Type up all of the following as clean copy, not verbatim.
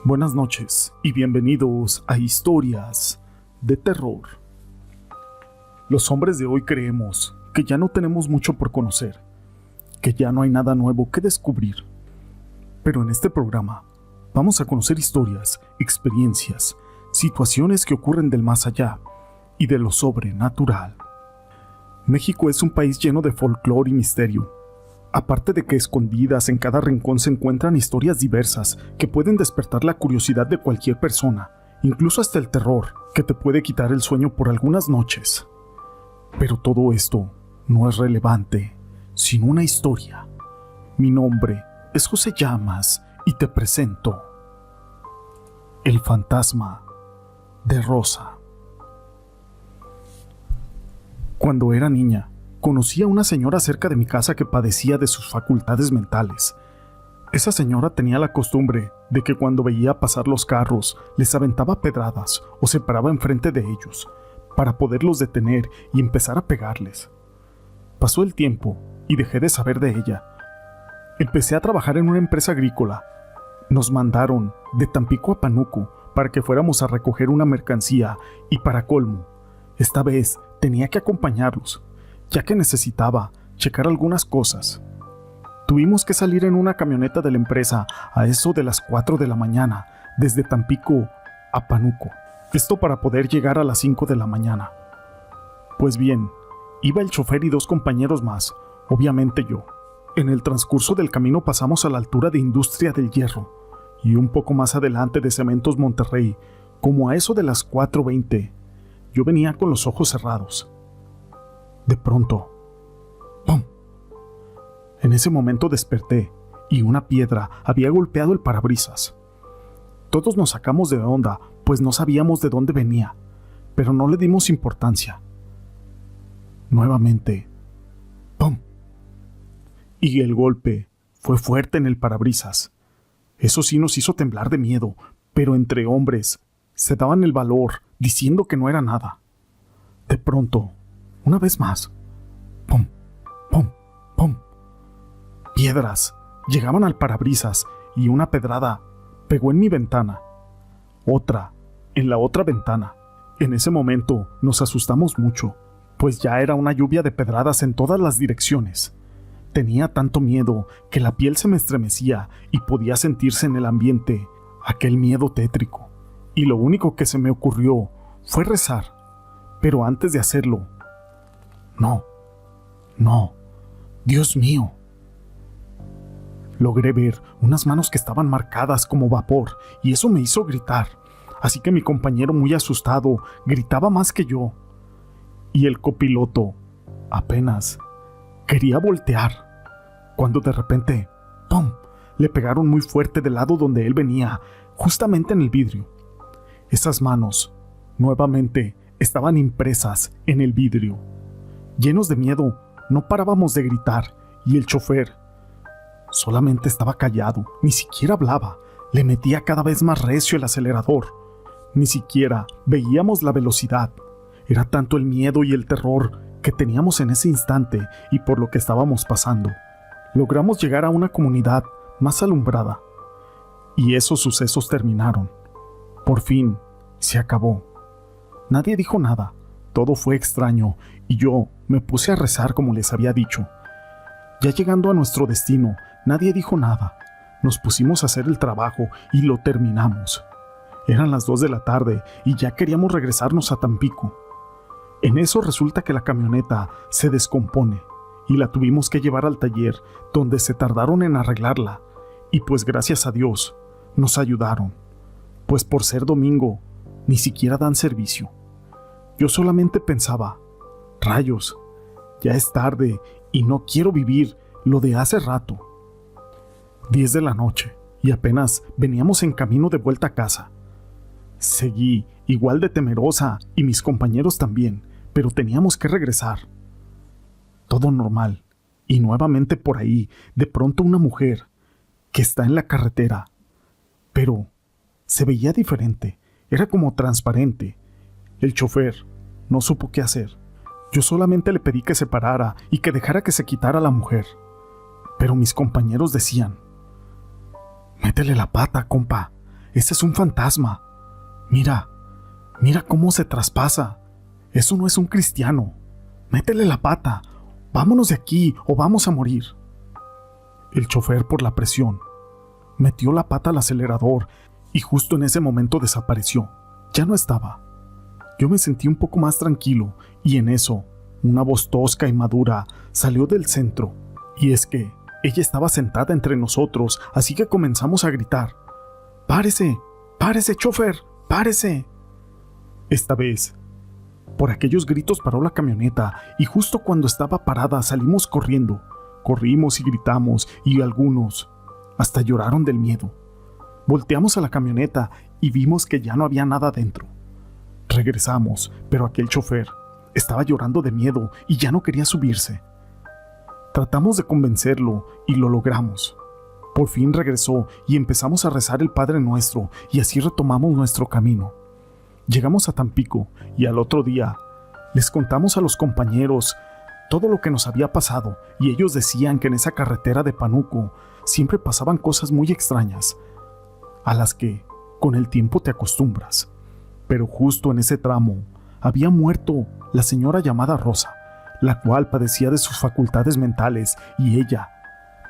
Buenas noches y bienvenidos a Historias de Terror. Los hombres de hoy creemos que ya no tenemos mucho por conocer, que ya no hay nada nuevo que descubrir. Pero en este programa vamos a conocer historias, experiencias, situaciones que ocurren del más allá y de lo sobrenatural. México es un país lleno de folclore y misterio. Aparte de que escondidas en cada rincón se encuentran historias diversas que pueden despertar la curiosidad de cualquier persona, incluso hasta el terror, que te puede quitar el sueño por algunas noches. Pero todo esto no es relevante sin una historia. Mi nombre es José Llamas y te presento El fantasma de Rosa. Cuando era niña, conocí a una señora cerca de mi casa que padecía de sus facultades mentales. Esa señora tenía la costumbre de que cuando veía pasar los carros, les aventaba pedradas o se paraba enfrente de ellos para poderlos detener y empezar a pegarles. Pasó el tiempo y dejé de saber de ella. Empecé a trabajar en una empresa agrícola. Nos mandaron de Tampico a Pánuco para que fuéramos a recoger una mercancía y para colmo, esta vez tenía que acompañarlos, ya que necesitaba checar algunas cosas. Tuvimos que salir en una camioneta de la empresa a eso de las 4 de la mañana, desde Tampico a Pánuco. Esto para poder llegar a las 5 de la mañana. Pues bien, iba el chofer y 2 compañeros más, obviamente yo. En el transcurso del camino pasamos a la altura de Industria del Hierro y un poco más adelante de Cementos Monterrey, como a eso de las 4:20. Yo venía con los ojos cerrados. De pronto, ¡pum! En ese momento desperté y una piedra había golpeado el parabrisas. Todos nos sacamos de onda, pues no sabíamos de dónde venía, pero no le dimos importancia. Nuevamente, ¡pum! Y el golpe fue fuerte en el parabrisas. Eso sí nos hizo temblar de miedo, pero entre hombres se daban el valor diciendo que no era nada. De pronto, una vez más, ¡pum! ¡Pum! ¡Pum! Piedras llegaban al parabrisas y una pedrada pegó en mi ventana. Otra en la otra ventana. En ese momento nos asustamos mucho, pues ya era una lluvia de pedradas en todas las direcciones. Tenía tanto miedo que la piel se me estremecía y podía sentirse en el ambiente aquel miedo tétrico. Y lo único que se me ocurrió fue rezar. Pero antes de hacerlo, No, Dios mío. Logré ver unas manos que estaban marcadas como vapor y eso me hizo gritar. Así que mi compañero, muy asustado, gritaba más que yo. Y el copiloto apenas quería voltear, cuando de repente, ¡pum!, le pegaron muy fuerte del lado donde él venía, justamente en el vidrio. Esas manos, nuevamente, estaban impresas en el vidrio. Llenos de miedo, no parábamos de gritar y el chofer solamente estaba callado, ni siquiera hablaba, le metía cada vez más recio el acelerador. Ni siquiera veíamos la velocidad. Era tanto el miedo y el terror que teníamos en ese instante y por lo que estábamos pasando. Logramos llegar a una comunidad más alumbrada y esos sucesos terminaron. Por fin, se acabó. Nadie dijo nada. Todo fue extraño y yo me puse a rezar como les había dicho. Ya llegando a nuestro destino, nadie dijo nada. Nos pusimos a hacer el trabajo y lo terminamos. Eran las 2 de la tarde y ya queríamos regresarnos a Tampico. En eso resulta que la camioneta se descompone y la tuvimos que llevar al taller, donde se tardaron en arreglarla. Y pues gracias a Dios nos ayudaron, pues por ser domingo ni siquiera dan servicio. Yo solamente pensaba, rayos, ya es tarde y no quiero vivir lo de hace rato. 10 de la noche y apenas veníamos en camino de vuelta a casa. Seguí igual de temerosa y mis compañeros también, pero teníamos que regresar. Todo normal y nuevamente por ahí, de pronto una mujer que está en la carretera, pero se veía diferente, era como transparente. El chofer no supo qué hacer. Yo solamente le pedí que se parara y que dejara que se quitara la mujer. Pero mis compañeros decían, métele la pata, compa. ese es un fantasma. Mira, mira cómo se traspasa. Eso no es un cristiano. Métele la pata. Vámonos de aquí o vamos a morir. El chofer, por la presión, metió la pata al acelerador y justo en ese momento desapareció. Ya no estaba. Yo me sentí un poco más tranquilo y en eso, una voz tosca y madura salió del centro. Y es que ella estaba sentada entre nosotros, así que comenzamos a gritar: ¡Párese! ¡Párese, chofer! ¡Párese! Esta vez, por aquellos gritos paró la camioneta y justo cuando estaba parada salimos corriendo. Corrimos y gritamos y algunos hasta lloraron del miedo. Volteamos a la camioneta y vimos que ya no había nada dentro. Regresamos, pero aquel chofer estaba llorando de miedo y ya no quería subirse. Tratamos de convencerlo y lo logramos. Por fin regresó y empezamos a rezar el Padre Nuestro y así retomamos nuestro camino. Llegamos a Tampico y al otro día les contamos a los compañeros todo lo que nos había pasado y ellos decían que en esa carretera de Pánuco siempre pasaban cosas muy extrañas, a las que con el tiempo te acostumbras. Pero justo en ese tramo había muerto la señora llamada Rosa, la cual padecía de sus facultades mentales y ella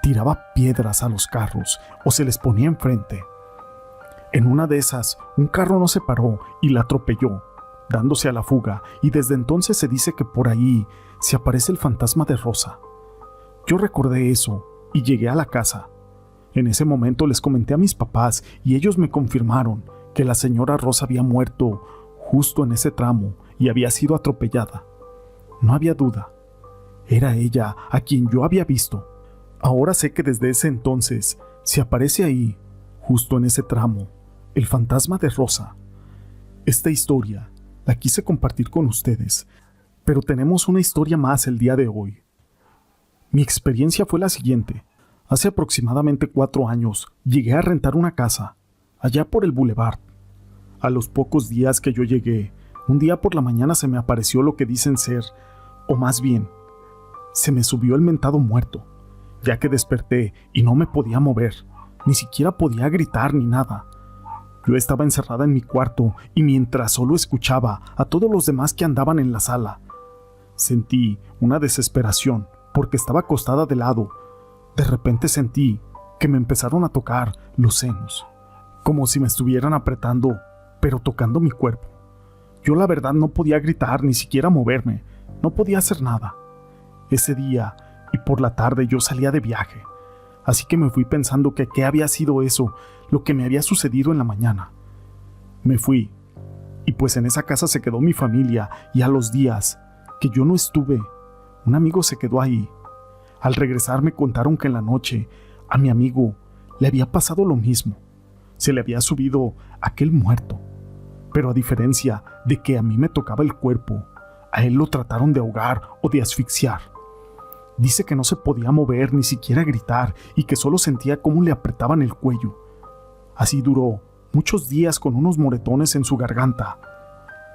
tiraba piedras a los carros o se les ponía enfrente. En una de esas, un carro no se paró y la atropelló, dándose a la fuga, y desde entonces se dice que por ahí se aparece el fantasma de Rosa. Yo recordé eso y llegué a la casa. En ese momento les comenté a mis papás y ellos me confirmaron que la señora Rosa había muerto justo en ese tramo y había sido atropellada. No había duda. Era ella a quien yo había visto. Ahora sé que desde ese entonces se aparece ahí, justo en ese tramo, el fantasma de Rosa. Esta historia la quise compartir con ustedes, pero tenemos una historia más el día de hoy. Mi experiencia fue la siguiente. Hace aproximadamente 4 años llegué a rentar una casa, allá por el Boulevard. A los pocos días que yo llegué, un día por la mañana se me apareció lo que dicen ser, o más bien, se me subió el mentado muerto, ya que desperté y no me podía mover, ni siquiera podía gritar ni nada. Yo estaba encerrada en mi cuarto y mientras solo escuchaba a todos los demás que andaban en la sala, sentí una desesperación porque estaba acostada de lado. De repente sentí que me empezaron a tocar los senos, como si me estuvieran apretando, pero tocando mi cuerpo. Yo la verdad no podía gritar ni siquiera moverme, no podía hacer nada. Ese día y por la tarde yo salía de viaje, así que me fui pensando que qué había sido eso, lo que me había sucedido en la mañana. Me fui, y pues en esa casa se quedó mi familia y a los días que yo no estuve, un amigo se quedó ahí. Al regresar me contaron que en la noche a mi amigo le había pasado lo mismo. Se le había subido aquel muerto. Pero a diferencia de que a mí me tocaba el cuerpo, a él lo trataron de ahogar o de asfixiar. Dice que no se podía mover ni siquiera gritar y que solo sentía cómo le apretaban el cuello. Así duró muchos días con unos moretones en su garganta.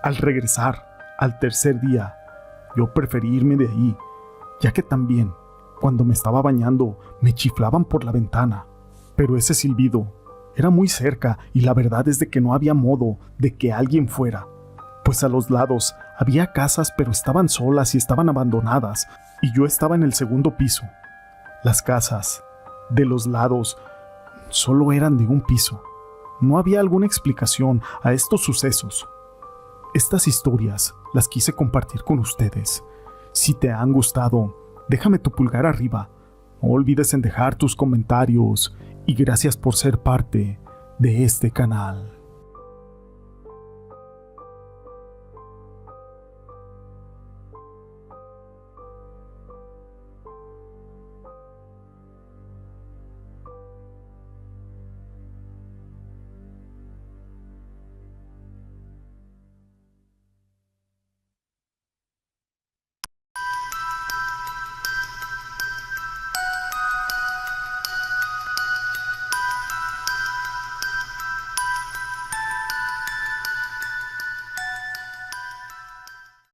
Al regresar, al tercer día, yo preferí irme de ahí, ya que también, cuando me estaba bañando, me chiflaban por la ventana. Pero ese silbido era muy cerca y la verdad es de que no había modo de que alguien fuera, pues a los lados había casas pero estaban solas y estaban abandonadas, y yo estaba en el segundo piso. Las casas de los lados solo eran de un piso. No había alguna explicación a estos sucesos. Estas historias las quise compartir con ustedes. Si te han gustado, déjame tu pulgar arriba. No olvides en dejar tus comentarios y gracias por ser parte de este canal.